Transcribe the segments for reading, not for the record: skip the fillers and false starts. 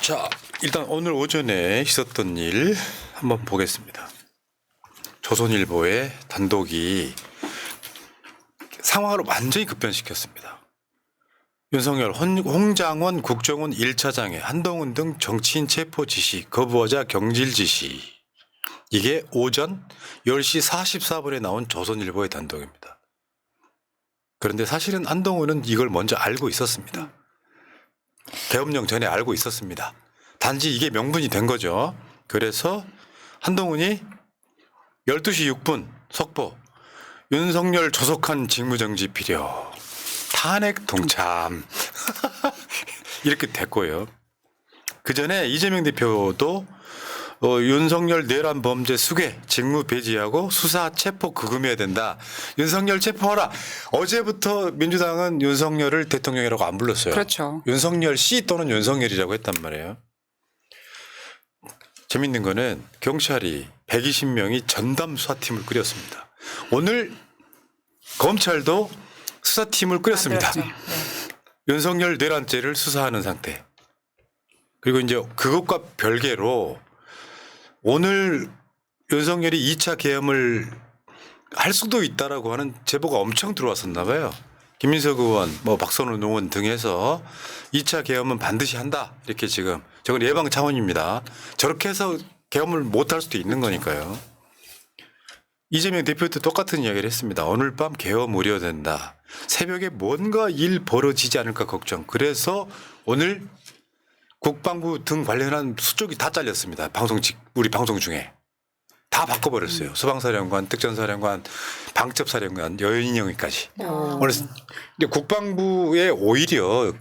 자, 일단 오늘 오전에 있었던 일 한번 보겠습니다. 조선일보의 단독이 상황을 완전히 급변시켰습니다. 윤석열, 홍장원 국정원 1차장에 한동훈 등 정치인 체포 지시, 거부하자 경질 지시. 이게 오전 10시 44분에 나온 조선일보의 단독입니다. 그런데 사실은 한동훈은 이걸 먼저 알고 있었습니다. 계엄령 전에 알고 있었습니다. 단지 이게 명분이 된 거죠. 그래서 한동훈이 12시 6분 속보 윤석열 조속한 직무정지 필요 탄핵 동참 이렇게 됐고요. 그전에 이재명 대표도 윤석열 내란 범죄 수괴 직무 배제하고 수사 체포 구금해야 된다. 윤석열 체포하라. 어제부터 민주당은 윤석열을 대통령이라고 안 불렀어요. 그렇죠. 윤석열 씨 또는 윤석열이라고 했단 말이에요. 재밌는 거는 경찰이 120명이 전담 수사팀을 꾸렸습니다. 오늘 검찰도 수사팀을 꾸렸습니다. 네. 윤석열 내란죄를 수사하는 상태. 그리고 이제 그것과 별개로 오늘 윤석열이 2차 계엄을 할 수도 있다라고 하는 제보가 엄청 들어왔었나 봐요. 김민석 의원, 박선원 의원 등에서 2차 계엄은 반드시 한다. 이렇게 지금 저건 예방 차원입니다. 저렇게 해서 계엄을 못할 수도 있는 거니까요. 이재명 대표도 똑같은 이야기를 했습니다. 오늘 밤 계엄 우려된다. 새벽에 뭔가 일 벌어지지 않을까 걱정. 그래서 오늘 국방부 등 관련한 수족이 다 잘렸습니다. 우리 방송 중에. 다 바꿔버렸어요. 수방사령관, 특전사령관, 방첩사령관, 여인영이까지. 오늘 국방부에 오히려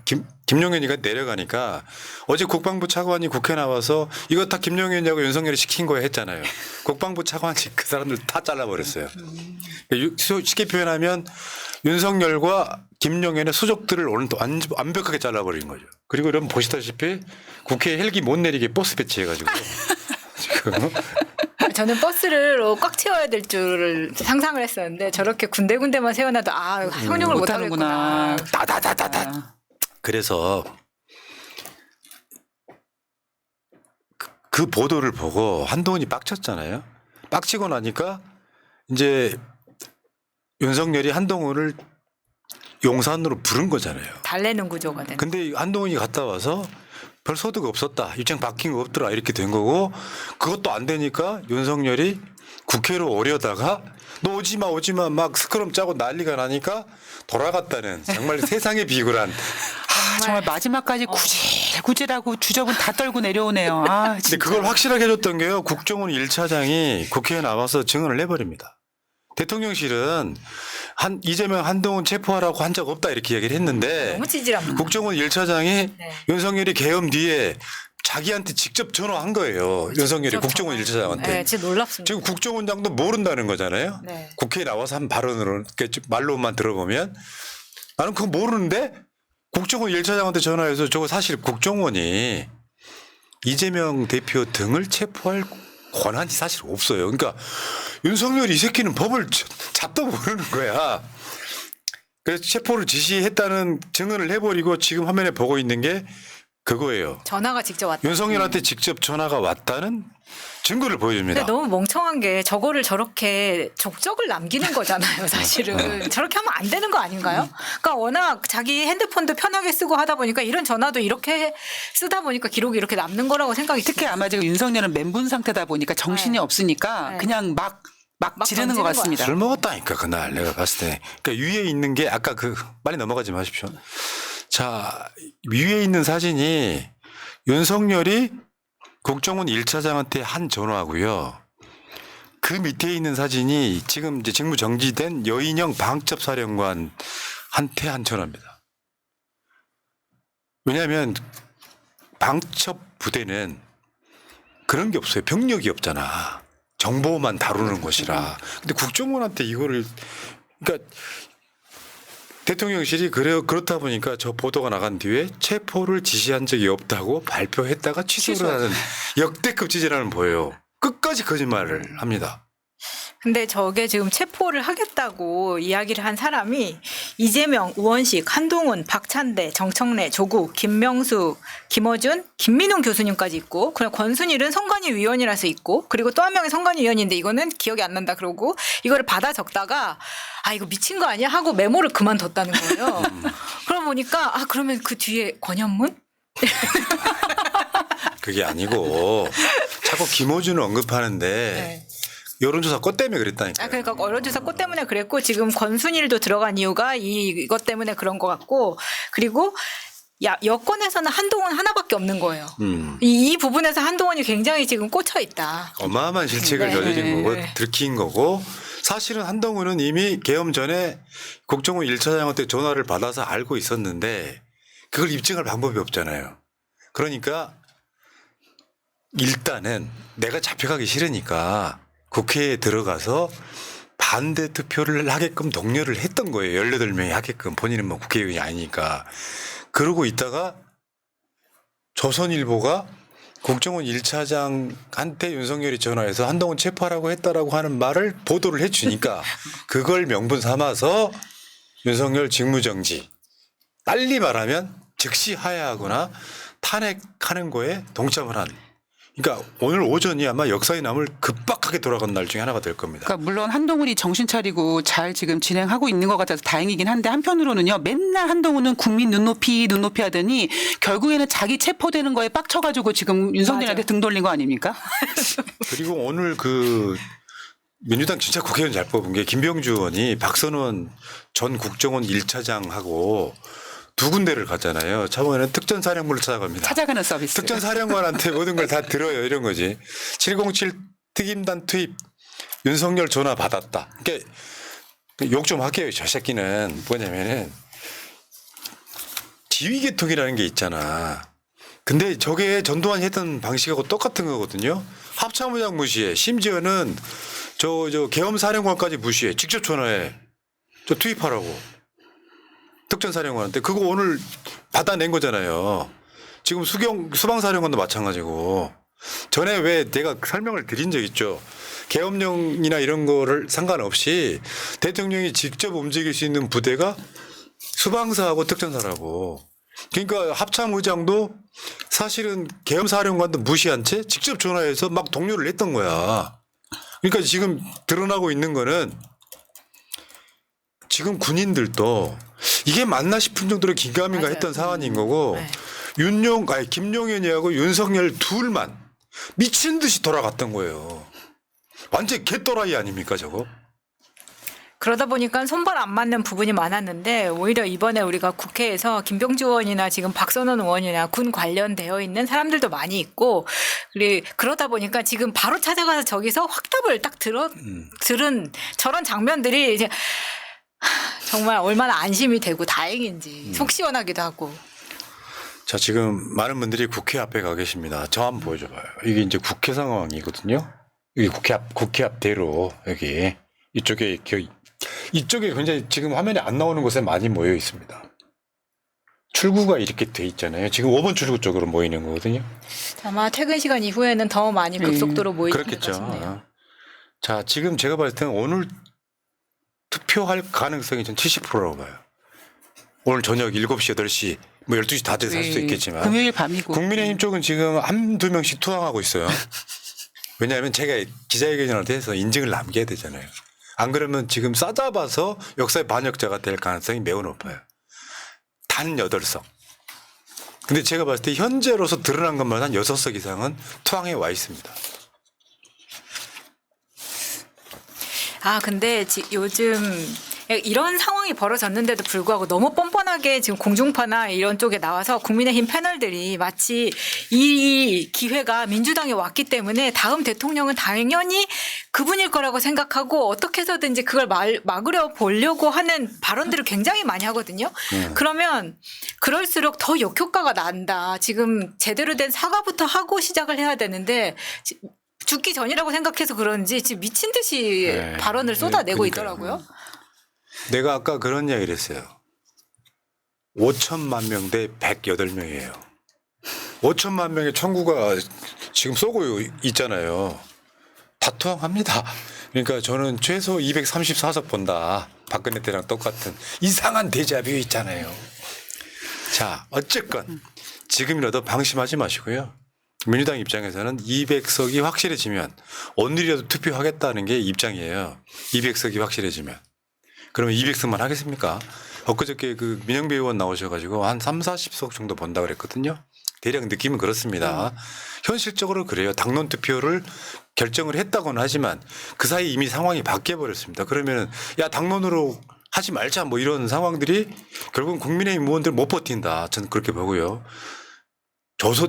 김용현이가 내려가니까 어제 국방부 차관이 국회 나와서 이거 다 김용현이하고 윤석열이 시킨 거야 했잖아요. 국방부 차관이 그 사람들 다 잘라버렸어요. 쉽게 표현하면 윤석열과 김용현의 수족들을 오늘 또 완벽하게 잘라버린 거죠. 그리고 여러분 보시다시피 국회에 헬기 못 내리게 버스 배치해가지고 지금 저는 버스를 꽉 채워야 될 줄을 상상을 했었는데 저렇게 군데군데만 세워놔도 성령을 못 하는구나. 다다다다다. 그래서 그 보도를 보고 한동훈이 빡쳤잖아요. 빡치고 나니까 이제 윤석열이 한동훈을 용산으로 부른 거잖아요. 달래는 구조가 된. 근데 한동훈이 갔다 와서 별 소득 없었다. 입장 바뀐 거 없더라. 이렇게 된 거고 그것도 안 되니까 윤석열이 국회로 오려다가 너 오지마 막 스크럼 짜고 난리가 나니까 돌아갔다는 정말 세상에 비굴한. 정말 마지막까지 구질구질하고 주접은 다 떨고 내려오네요. 근데 그걸 확실하게 해줬던 게요. 국정원 1차장이 국회에 나와서 증언을 해버립니다. 대통령실은 이재명 한동훈 체포하라고 한 적 없다 이렇게 얘기를 했는데 너무 찌질합니다. 국정원 1차장이 윤석열이 계엄 뒤에 자기한테 직접 전화한 거예요. 윤석열이 국정원 1차장한테. 네, 진짜 놀랍습니다. 지금 국정원장도 모른다는 거잖아요. 네. 국회에 나와서 한 발언으로 말로만 들어보면 나는 그거 모르는데 국정원 1차장한테 전화해서 저거 사실 국정원이 이재명 대표 등을 체포할 권한이 사실 없어요. 그러니까 윤석열 이 새끼는 법을 잣도 모르는 거야. 그래서 체포를 지시했다는 증언을 해버리고 지금 화면에 보고 있는 게 그거예요. 전화가 직접 왔다. 윤석열한테 직접 전화가 왔다는 증거를 보여줍니다. 근데 너무 멍청한 게 저거를 저렇게 족적을 남기는 거잖아요. 사실은 저렇게 하면 안 되는 거 아닌가요? 그러니까 워낙 자기 핸드폰도 편하게 쓰고 하다 보니까 이런 전화도 이렇게 쓰다 보니까 기록이 이렇게 남는 거라고 생각이 특히 듭니다. 아마 지금 윤석열은 멘붕 상태다 보니까 정신이 네. 없으니까 네. 그냥 막 지르는 것 던지는 같습니다. 술 먹었다니까 그날 내가 봤을 때. 그러니까 위에 있는 게 아까 빨리 넘어가지 마십시오. 자, 위에 있는 사진이 윤석열이 국정원 1차장한테 한 전화고요. 그 밑에 있는 사진이 지금 이제 직무 정지된 여인영 방첩사령관한테 한 전화입니다. 왜냐하면 방첩 부대는 그런 게 없어요. 병력이 없잖아. 정보만 다루는 것이라. 근데 국정원한테 이거를 그러니까 대통령실이 그렇다 보니까 저 보도가 나간 뒤에 체포를 지시한 적이 없다고 발표했다가 취소를 하는 역대급 지지라는 보여요. 끝까지 거짓말을 합니다. 근데 저게 지금 체포를 하겠다고 이야기를 한 사람이 이재명, 우원식, 한동훈, 박찬대, 정청래, 조국, 김명수, 김어준, 김민웅 교수님까지 있고 그냥 권순일은 선관위 위원이라서 있고 그리고 또 한 명이 선관위 위원인데 이거는 기억이 안 난다 그러고 이거를 받아 적다가 아 이거 미친 거 아니야 하고 메모를 그만뒀다는 거예요. 그러고 보니까 아 그러면 그 뒤에 권현문? 그게 아니고 자꾸 김어준을 언급하는데 네. 여론조사 꽃 때문에 그랬다니까요. 아, 그러니까 언론조사 꽃 때문에 그랬고 지금 권순일도 들어간 이유가 이것 때문에 그런 것 같고 그리고 여권에서는 한동훈 하나밖에 없는 거예요. 이 부분에서 한동훈이 굉장히 지금 꽂혀 있다. 어마어마한 실책을 네. 저지른 거고 네. 들킨 거고 사실은 한동훈은 이미 계엄 전에 국정원 1차장한테 전화를 받아서 알고 있었는데 그걸 입증할 방법이 없잖아요. 그러니까 일단은 내가 잡혀가기 싫으니까 국회에 들어가서 반대 투표를 하게끔 독려를 했던 거예요. 18명이 하게끔. 본인은 뭐 국회의원이 아니니까. 그러고 있다가 조선일보가 국정원 1차장한테 윤석열이 전화해서 한동훈 체포하라고 했다라고 하는 말을 보도를 해 주니까 그걸 명분 삼아서 윤석열 직무정지 빨리 말하면 즉시 하야하거나 탄핵하는 거에 동참을 한. 그러니까 오늘 오전이 아마 역사에 남을 급박하게 돌아간 날 중에 하나가 될 겁니다. 그러니까 물론 한동훈이 정신 차리고 잘 지금 진행하고 있는 것 같아서 다행이긴 한데 한편으로는요. 맨날 한동훈은 국민 눈높이 하더니 결국에는 자기 체포되는 거에 빡쳐가지고 지금 윤석열한테 등 돌린 거 아닙니까? 그리고 오늘 그 민주당 진짜 국회의원 잘 뽑은 게 김병주 의원이 박선원 전 국정원 1차장하고 두 군데를 갔잖아요. 저번에는 특전사령부를 찾아갑니다. 찾아가는 서비스. 특전사령관한테 모든 걸 다 들어요. 이런 거지. 707 특임단 투입 윤석열 전화 받았다. 그러니까 욕 좀 할게요. 저 새끼는 뭐냐면은 지휘계통이라는 게 있잖아. 근데 저게 전두환이 했던 방식하고 똑같은 거거든요. 합참의장 무시해. 심지어는 저 계엄사령관까지 무시해. 직접 전화해. 저 투입하라고. 특전사령관한테 그거 오늘 받아낸 거잖아요. 지금 수방사령관도 마찬가지고 전에 왜 내가 설명을 드린 적 있죠. 계엄령이나 이런 거를 상관없이 대통령이 직접 움직일 수 있는 부대가 수방사하고 특전사라고. 그러니까 합참의장도 사실은 계엄사령관도 무시한 채 직접 전화해서 막 동료를 했던 거야. 그러니까 지금 드러나고 있는 거는 지금 군인들도 이게 맞나 싶은 정도로 긴가민가 맞아요. 했던 상황인 거고 네. 김용현이하고 윤석열 둘만 미친 듯이 돌아갔던 거예요. 완전 개또라이 아닙니까 저거? 그러다 보니까 손발 안 맞는 부분이 많았는데 오히려 이번에 우리가 국회에서 김병주 의원이나 지금 박선원 의원이나 군 관련되어 있는 사람들도 많이 있고 그러다 보니까 지금 바로 찾아가서 저기서 확답을 딱 들은 저런 장면들이 이제 정말 얼마나 안심이 되고 다행인지 속 시원하기도 하고. 자 지금 많은 분들이 국회 앞에 가 계십니다. 저 한번 보여줘봐요. 이게 이제 국회 상황이거든요. 여기 국회 앞대로 여기 이쪽에 굉장히 지금 화면에 안 나오는 곳에 많이 모여 있습니다. 출구가 이렇게 돼 있잖아요. 지금 5번 출구 쪽으로 모이는 거거든요. 아마 퇴근 시간 이후에는 더 많이 급속도로 모이지 않을까 싶네요. 그렇겠죠. 자 지금 제가 봤을 때는 오늘 투표할 가능성이 전 70%라고 봐요. 오늘 저녁 7시, 8시, 뭐 12시 다 돼서 할 수도 있겠지만. 금요일 밤이고. 국민의힘 쪽은 지금 한두 명씩 투항하고 있어요. 왜냐하면 제가 기자회견을 해서 인증을 남겨야 되잖아요. 안 그러면 지금 싸잡아서 역사의 반역자가 될 가능성이 매우 높아요. 단 8석. 근데 제가 봤을 때 현재로서 드러난 것만 한 6석 이상은 투항해 와 있습니다. 근데 요즘 이런 상황이 벌어졌는데도 불구하고 너무 뻔뻔하게 지금 공중파나 이런 쪽에 나와서 국민의힘 패널들이 마치 이 기회가 민주당에 왔기 때문에 다음 대통령은 당연히 그분일 거라고 생각하고 어떻게 해서든지 그걸 막으려 보려고 하는 발언들을 굉장히 많이 하거든요. 그러면 그럴수록 더 역효과가 난다. 지금 제대로 된 사과부터 하고 시작을 해야 되는데 죽기 전이라고 생각해서 그런지 지금 미친 듯이 발언을 쏟아내고 있더라고요. 내가 아까 그런 이야기를 했어요. 5천만 명 대 108명이에요. 5천만 명의 청구가 지금 쏘고 있잖아요. 다 투항합니다. 그러니까 저는 최소 234석 본다. 박근혜 때랑 똑같은 이상한 데자뷰 있잖아요. 자, 어쨌건 지금이라도 방심하지 마시고요. 민주당 입장에서는 200석이 확실해지면 오늘이라도 투표하겠다는 게 입장이에요. 200석이 확실해지면. 그러면 200석만 하겠습니까? 엊그저께 그 민영배 의원 나오셔가지고 한 3, 40석 정도 본다 그랬거든요. 대략 느낌은 그렇습니다. 현실적으로 그래요. 당론 투표를 결정을 했다고는 하지만 그 사이 이미 상황이 바뀌어 버렸습니다. 그러면은 야 당론으로 하지 말자 뭐 이런 상황들이 결국은 국민의힘 의원들 못 버틴다. 저는 그렇게 보고요.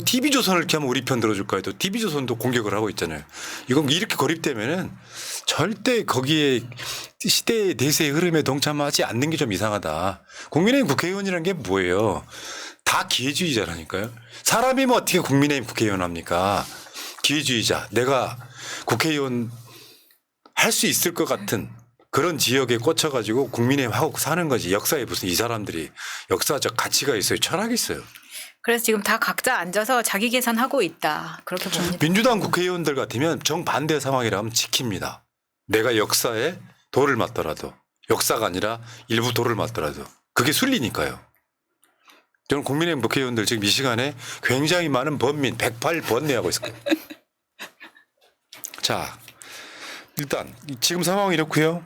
TV조선을 이렇게 하면 우리 편 들어줄까 해도 TV조선도 공격을 하고 있잖아요. 이건 이렇게 고립되면은 절대 거기에 시대의 대세의 흐름에 동참하지 않는 게 좀 이상하다. 국민의힘 국회의원이라는 게 뭐예요? 다 기회주의자라니까요. 사람이 뭐 어떻게 국민의힘 국회의원 합니까? 기회주의자. 내가 국회의원 할 수 있을 것 같은 그런 지역에 꽂혀가지고 국민의힘 하고 사는 거지. 역사에 무슨 이 사람들이 역사적 가치가 있어요. 철학이 있어요. 그래서 지금 다 각자 앉아서 자기 계산하고 있다. 그렇게 봅니다. 민주당 국회의원들 같으면 정반대 상황이라면 지킵니다. 내가 역사에 돌을 맞더라도 역사가 아니라 일부 돌을 맞더라도 그게 순리니까요. 저는 국민의힘 국회의원들 지금 이 시간에 굉장히 많은 번민 108번뇌하고 있을 거예요. 자, 일단 지금 상황이 이렇고요.